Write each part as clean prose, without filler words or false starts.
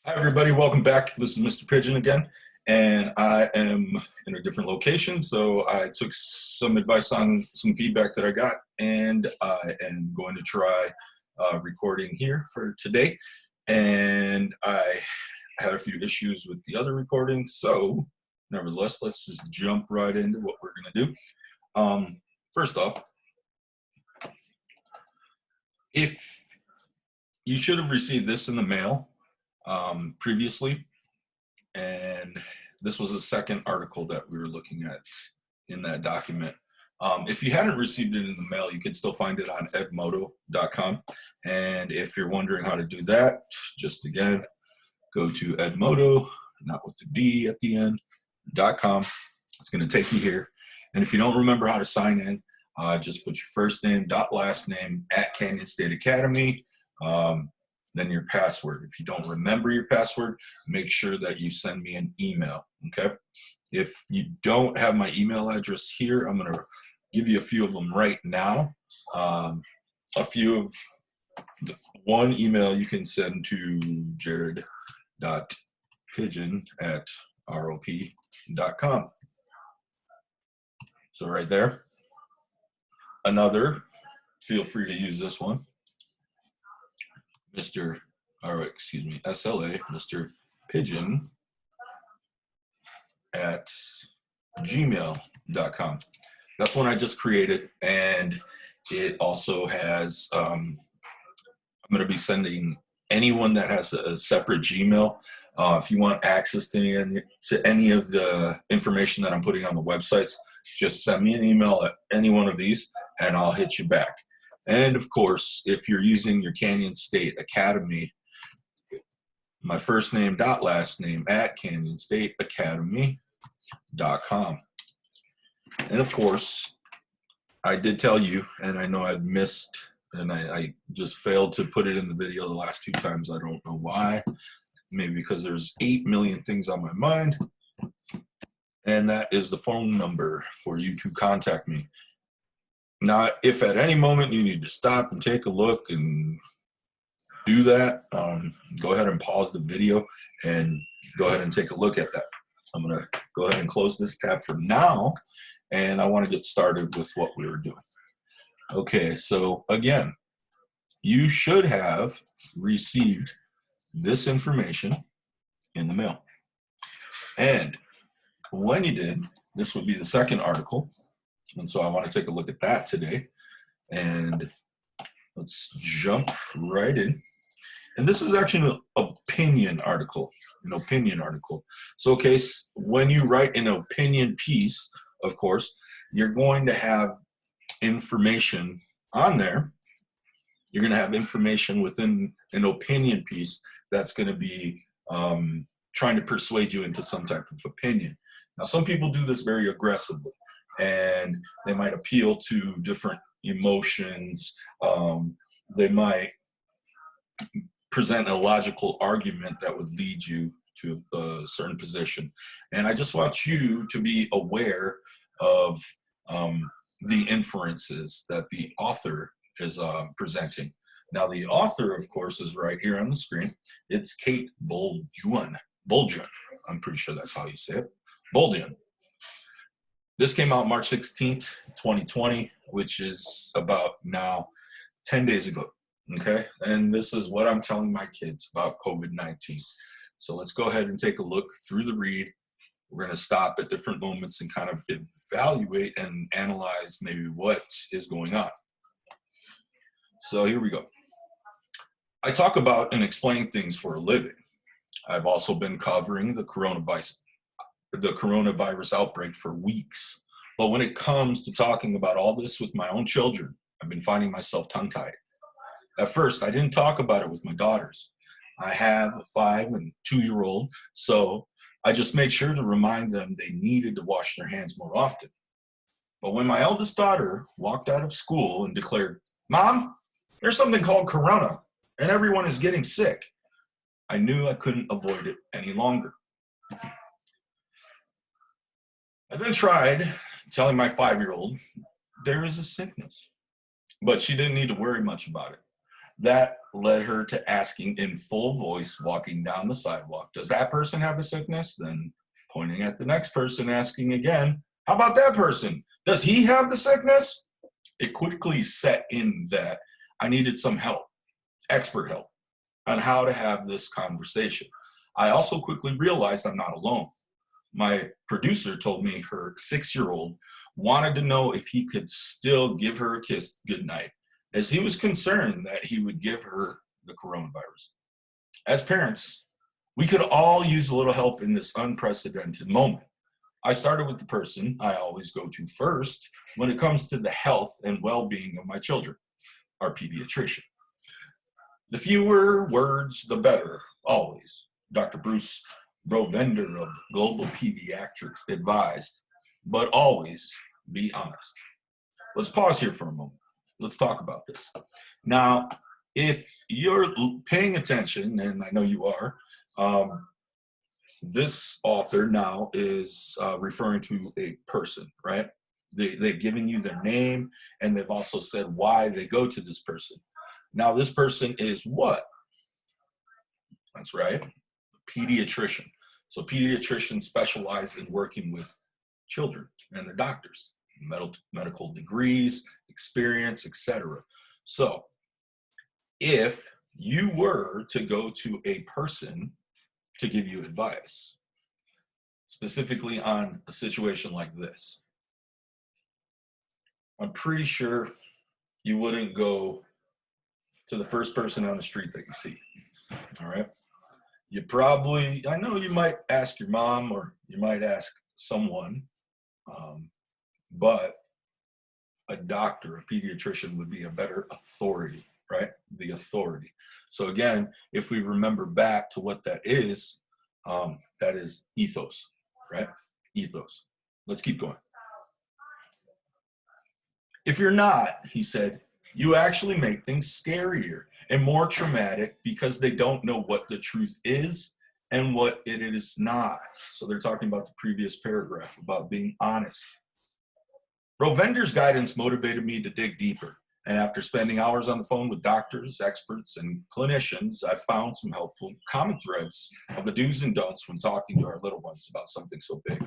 Hi, everybody. Welcome back. This is Mr. Pigeon again, and I am in a different location. So I took some advice on some feedback that I got, and I am going to try recording here for today. And I had a few issues with the other recording. So nevertheless, let's just jump right into what we're going to do. First off, if you should have received this in the mail previously, and this was the second article that we were looking at in that document. If you hadn't received it in the mail, you can still find it on edmodo.com. And if you're wondering how to do that, just again, go to edmodo, not with the D at the end, .com. It's going to take you here. And if you don't remember how to sign in, just put your first name, last name, @Canyon State Academy. Then your password. If you don't remember your password, make sure that you send me an email, okay? If you don't have my email address here, I'm gonna give you a few of them right now. One email you can send to jared.pigeon@rop.com. So right there. Another, feel free to use this one. SLA, Mr. Pigeon @gmail.com. That's one I just created, and it also has, I'm going to be sending anyone that has a separate Gmail. If you want access to any of the information that I'm putting on the websites, just send me an email at any one of these, and I'll hit you back. And of course, if you're using your Canyon State Academy, my first name, last name, @canyonstateacademy.com. And of course, I did tell you, and I know I'd missed, and I just failed to put it in the video the last two times. I don't know why. Maybe because there's 8 million things on my mind. And that is the phone number for you to contact me. Now, if at any moment you need to stop and take a look and do that, go ahead and pause the video and go ahead and take a look at that. I'm going to go ahead and close this tab for now, and I want to get started with what we were doing. Okay, so again, you should have received this information in the mail. And when you did, this would be the second article. And so I want to take a look at that today. And let's jump right in. And this is actually an opinion article. So, okay, when you write an opinion piece, of course, you're going to have information on there. You're going to have information within an opinion piece that's going to be trying to persuade you into some type of opinion. Now, some people do this very aggressively, and they might appeal to different emotions. They might present a logical argument that would lead you to a certain position. And I just want you to be aware of the inferences that the author is presenting. Now, the author, of course, is right here on the screen. It's Kate Bolduan. I'm pretty sure that's how you say it. Bolduan. This came out March 16th, 2020, which is about now 10 days ago, okay? And this is what I'm telling my kids about COVID-19. So let's go ahead and take a look through the read. We're going to stop at different moments and kind of evaluate and analyze maybe what is going on. So here we go. I talk about and explain things for a living. I've also been covering the coronavirus outbreak for weeks. But when it comes to talking about all this with my own children, I've been finding myself tongue-tied. At first, I didn't talk about it with my daughters. I have a 5- and 2-year-old, so I just made sure to remind them they needed to wash their hands more often. But when my eldest daughter walked out of school and declared, "Mom, there's something called corona, and everyone is getting sick," I knew I couldn't avoid it any longer. I then tried telling my 5-year-old there is a sickness, but she didn't need to worry much about it. That led her to asking in full voice, walking down the sidewalk, does that person have the sickness? Then pointing at the next person, asking again, how about that person? Does he have the sickness? It quickly set in that I needed some help, expert help, on how to have this conversation. I also quickly realized I'm not alone. My producer told me her 6-year-old wanted to know if he could still give her a kiss goodnight, as he was concerned that he would give her the coronavirus. As parents, we could all use a little help in this unprecedented moment. I started with the person I always go to first when it comes to the health and well-being of my children, our pediatrician. The fewer words, the better, always. Dr. Bruce Brovender of Global Pediatrics advised, but always be honest. Let's pause here for a moment. Let's talk about this. Now, if you're paying attention, and I know you are, this author now is referring to a person, right? They've given you their name, and they've also said why they go to this person. Now, this person is what? That's right, pediatrician. So pediatricians specialize in working with children and their doctors, medical degrees, experience, etc. So if you were to go to a person to give you advice, specifically on a situation like this, I'm pretty sure you wouldn't go to the first person on the street that you see, all right? You probably, I know you might ask your mom or you might ask someone, but a doctor, a pediatrician would be a better authority, right? The authority. So again, if we remember back to what that is ethos, right? Ethos. Let's keep going. If you're not, he said, you actually make things scarier and more traumatic because they don't know what the truth is and what it is not. So they're talking about the previous paragraph about being honest. Rovender's guidance motivated me to dig deeper. And after spending hours on the phone with doctors, experts, and clinicians, I found some helpful common threads of the do's and don'ts when talking to our little ones about something so big.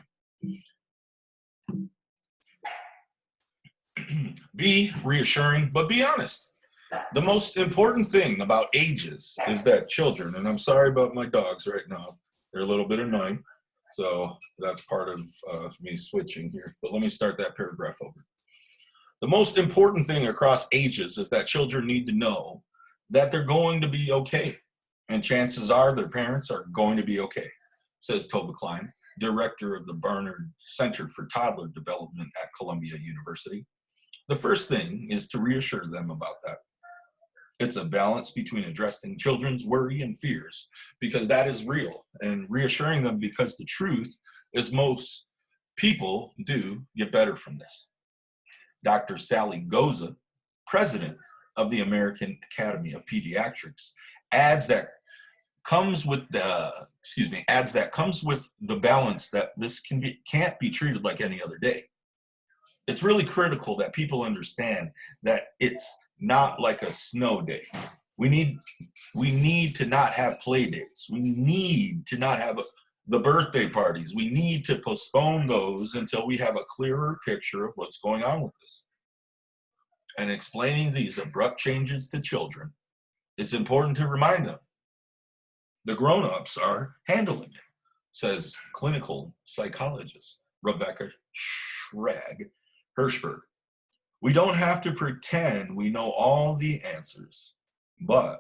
Be reassuring, but be honest. The most important thing about ages is that children, and I'm sorry about my dogs right now, they're a little bit annoying, so that's part of me switching here, but let me start that paragraph over. The most important thing across ages is that children need to know that they're going to be okay, and chances are their parents are going to be okay, says Tova Klein, director of the Barnard Center for Toddler Development at Columbia University. The first thing is to reassure them about that. It's a balance between addressing children's worry and fears, because that is real, and reassuring them because the truth is most people do get better from this. Dr. Sally Goza, president of the American Academy of Pediatrics, adds that comes with the balance that this can't be treated like any other day. It's really critical that people understand that it's not like a snow day. We need to not have play dates. We need to not have the birthday parties. We need to postpone those until we have a clearer picture of what's going on with this. And explaining these abrupt changes to children, it's important to remind them the grown-ups are handling it, says clinical psychologist Rebecca Hirschberg. We don't have to pretend we know all the answers, but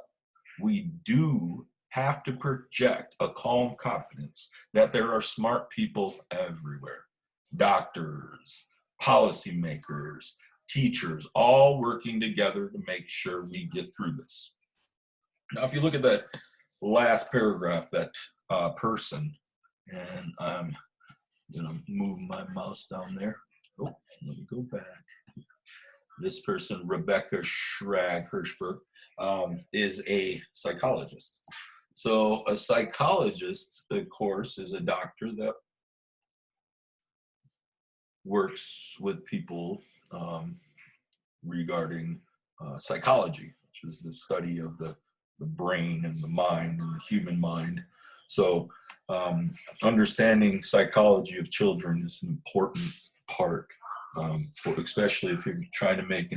we do have to project a calm confidence that there are smart people everywhere. Doctors, policymakers, teachers, all working together to make sure we get through this. Now, if you look at that last paragraph, that person, and I'm gonna move my mouse down there. Oh, let me go back. This person, Rebecca Hirschberg, is a psychologist. So a psychologist, of course, is a doctor that works with people regarding psychology, which is the study of the brain and the mind and the human mind. So understanding psychology of children is an important part, especially if you're trying to make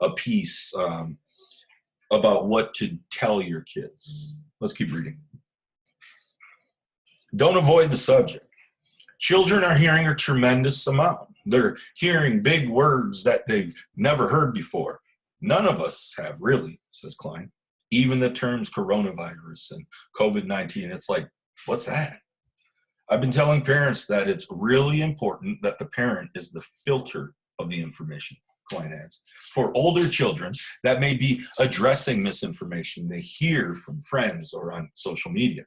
a piece about what to tell your kids. Let's keep reading. Don't avoid the subject. Children are hearing a tremendous amount. They're hearing big words that they've never heard before. None of us have, really, says Klein. Even the terms coronavirus and COVID-19, it's like, what's that? I've been telling parents that it's really important that the parent is the filter of the information, Klein adds. For older children that may be addressing misinformation they hear from friends or on social media.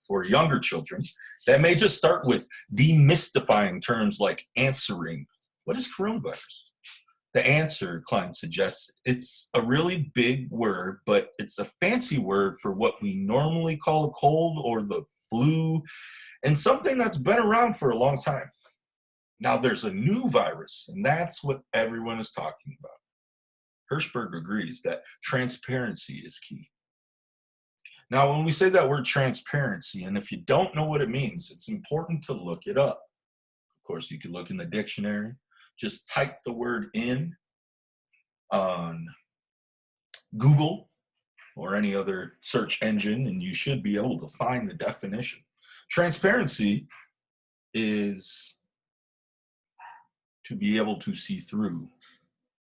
For younger children that may just start with demystifying terms like answering, what is coronavirus? The answer, Klein suggests, it's a really big word, but it's a fancy word for what we normally call a cold or the flu, and something that's been around for a long time. Now there's a new virus, and that's what everyone is talking about. Hirschberg agrees that transparency is key. Now, when we say that word transparency, and if you don't know what it means, it's important to look it up. Of course, you can look in the dictionary. Just type the word in on Google or any other search engine, and you should be able to find the definition. Transparency is to be able to see through.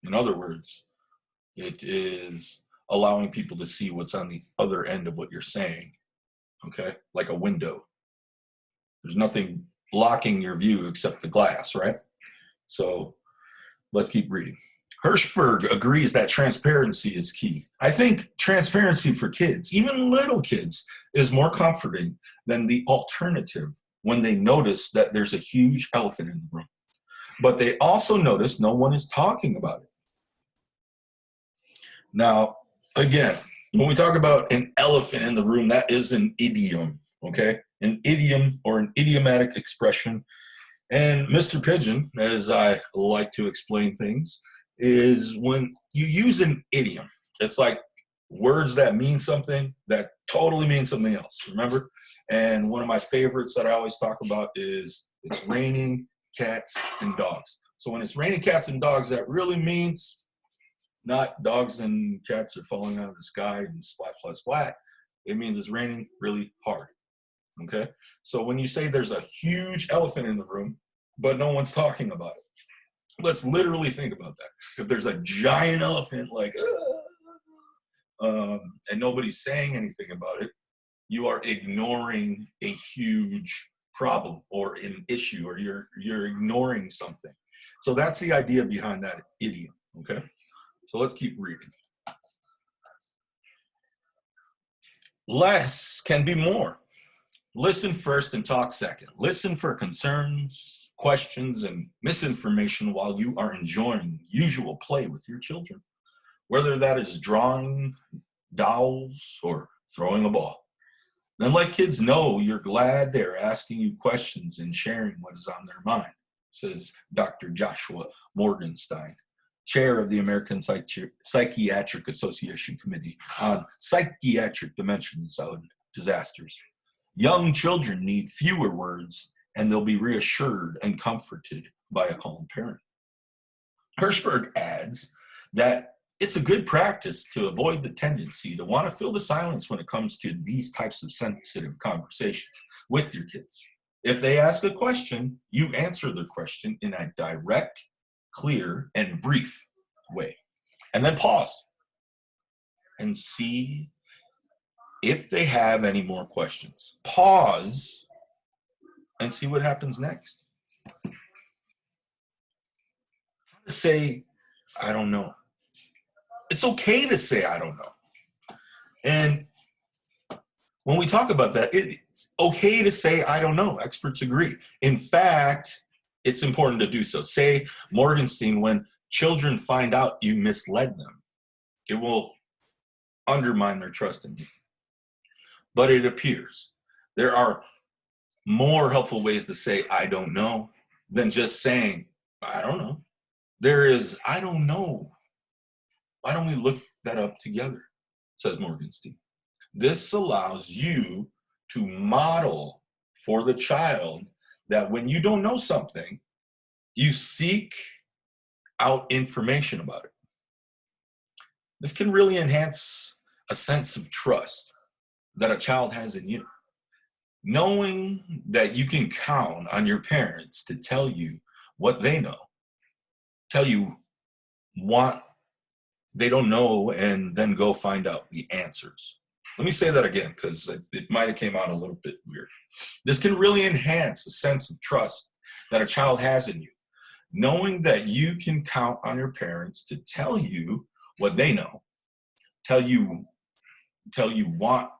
In other words, it is allowing people to see what's on the other end of what you're saying, okay? Like a window. There's nothing blocking your view except the glass, right? So let's keep reading. Hirschberg agrees that transparency is key. I think transparency for kids, even little kids, is more comforting than the alternative when they notice that there's a huge elephant in the room. But they also notice no one is talking about it. Now, again, when we talk about an elephant in the room, that is an idiom, okay? An idiom or an idiomatic expression. And Mr. Pigeon, as I like to explain things, is when you use an idiom, it's like words that mean something that totally mean something else, remember? And one of my favorites that I always talk about is it's raining cats and dogs. So when it's raining cats and dogs, that really means not dogs and cats are falling out of the sky and splat, splat, splat. It means it's raining really hard, okay? So when you say there's a huge elephant in the room, but no one's talking about it, let's literally think about that. If there's a giant elephant, like, and nobody's saying anything about it, you are ignoring a huge problem or an issue, or you're ignoring something. So that's the idea behind that idiom, okay? So let's keep reading. Less can be more. Listen first and talk second. Listen for concerns, questions, and misinformation while you are enjoying usual play with your children, whether that is drawing dolls or throwing a ball. Then let kids know you're glad they're asking you questions and sharing what is on their mind, says Dr. Joshua Morgenstein, chair of the American Psychiatric Association Committee on Psychiatric Dimensions of Disasters. Young children need fewer words, and they'll be reassured and comforted by a calm parent. Hirschberg adds that it's a good practice to avoid the tendency to want to fill the silence when it comes to these types of sensitive conversations with your kids. If they ask a question, you answer their question in a direct, clear, and brief way. And then pause and see if they have any more questions. Pause and see what happens next. How to say, I don't know. It's okay to say, I don't know. And when we talk about that, it's okay to say, I don't know. Experts agree. In fact, it's important to do so. Say, Morgenstein, when children find out you misled them, it will undermine their trust in you. But it appears there are more helpful ways to say, I don't know, than just saying, I don't know. There is, I don't know. Why don't we look that up together, says Morgenstein. This allows you to model for the child that when you don't know something, you seek out information about it. This can really enhance a sense of trust that a child has in you. Knowing that you can count on your parents to tell you what they know, tell you what they don't know, and then go find out the answers. Let me say that again, because it might have came out a little bit weird. This can really enhance a sense of trust that a child has in you. Knowing that you can count on your parents to tell you what they know, tell you what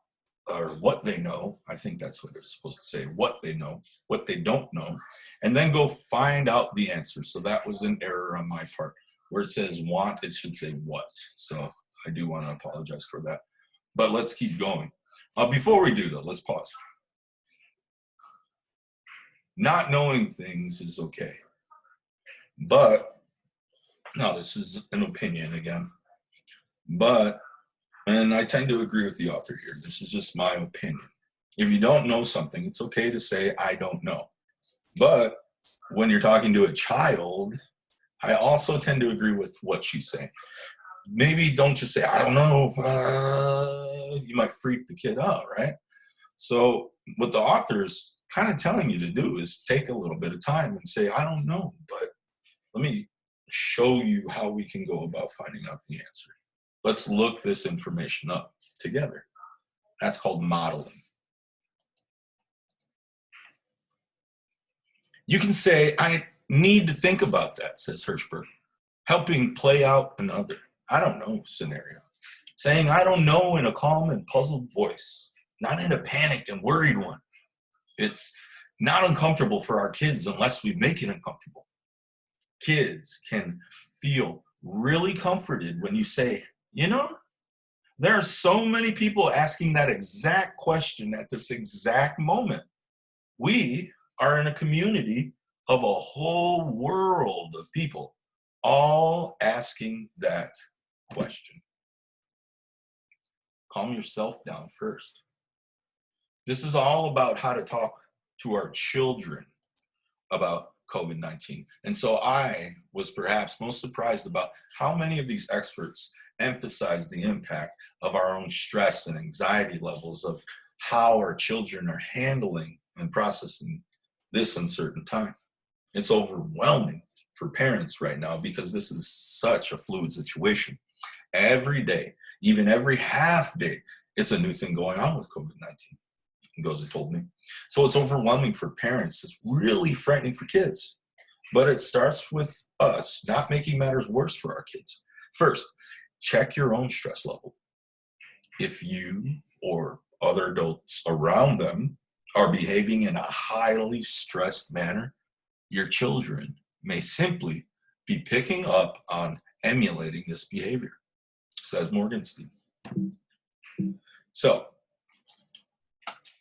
or what they know. I think that's what it's supposed to say, what they know, what they don't know, and then go find out the answer. So that was an error on my part. Where it says want, it should say what. So I do want to apologize for that. But let's keep going. Before we do though, let's pause. Not knowing things is okay. But, now this is an opinion again, but, and I tend to agree with the author here, this is just my opinion. If you don't know something, it's okay to say, I don't know. But when you're talking to a child, I also tend to agree with what she's saying. Maybe don't just say, I don't know, you might freak the kid out, right? So what the author is kind of telling you to do is take a little bit of time and say, I don't know, but let me show you how we can go about finding out the answer. Let's look this information up together. That's called modeling. You can say, I need to think about that, says Hirschberg. Helping play out another, I don't know scenario. Saying, I don't know in a calm and puzzled voice, not in a panicked and worried one. It's not uncomfortable for our kids unless we make it uncomfortable. Kids can feel really comforted when you say, you know, there are so many people asking that exact question at this exact moment. We are in a community of a whole world of people all asking that question. Calm yourself down first. This is all about how to talk to our children about COVID-19. And so I was perhaps most surprised about how many of these experts emphasize the impact of our own stress and anxiety levels, of how our children are handling and processing this uncertain time. It's overwhelming for parents right now because this is such a fluid situation. Every day, even every half day, it's a new thing going on with COVID-19. Goza told me. So it's overwhelming for parents. It's really frightening for kids. But it starts with us not making matters worse for our kids. First, check your own stress level. If you or other adults around them are behaving in a highly stressed manner, your children may simply be picking up on emulating this behavior, says Morgenstein. So,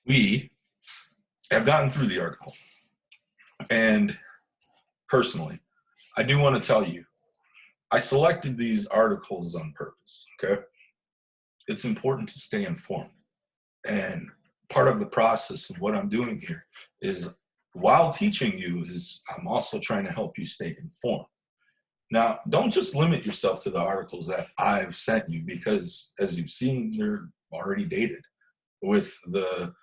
we have gotten through the article, and personally, I do want to tell you, I selected these articles on purpose, okay? It's important to stay informed, and part of the process of what I'm doing here is, while teaching you, is I'm also trying to help you stay informed. Now, don't just limit yourself to the articles that I've sent you, because as you've seen, they're already dated. With the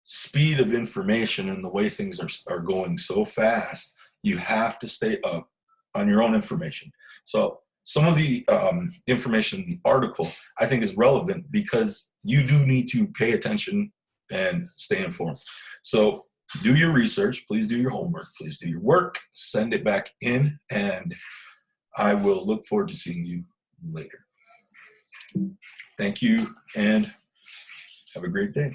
speed of information and the way things are going so fast, you have to stay up on your own information. So some of the information in the article I think is relevant because you do need to pay attention and stay informed. So do your research, please do your homework, please do your work, send it back in, and I will look forward to seeing you later. Thank you, and have a great day.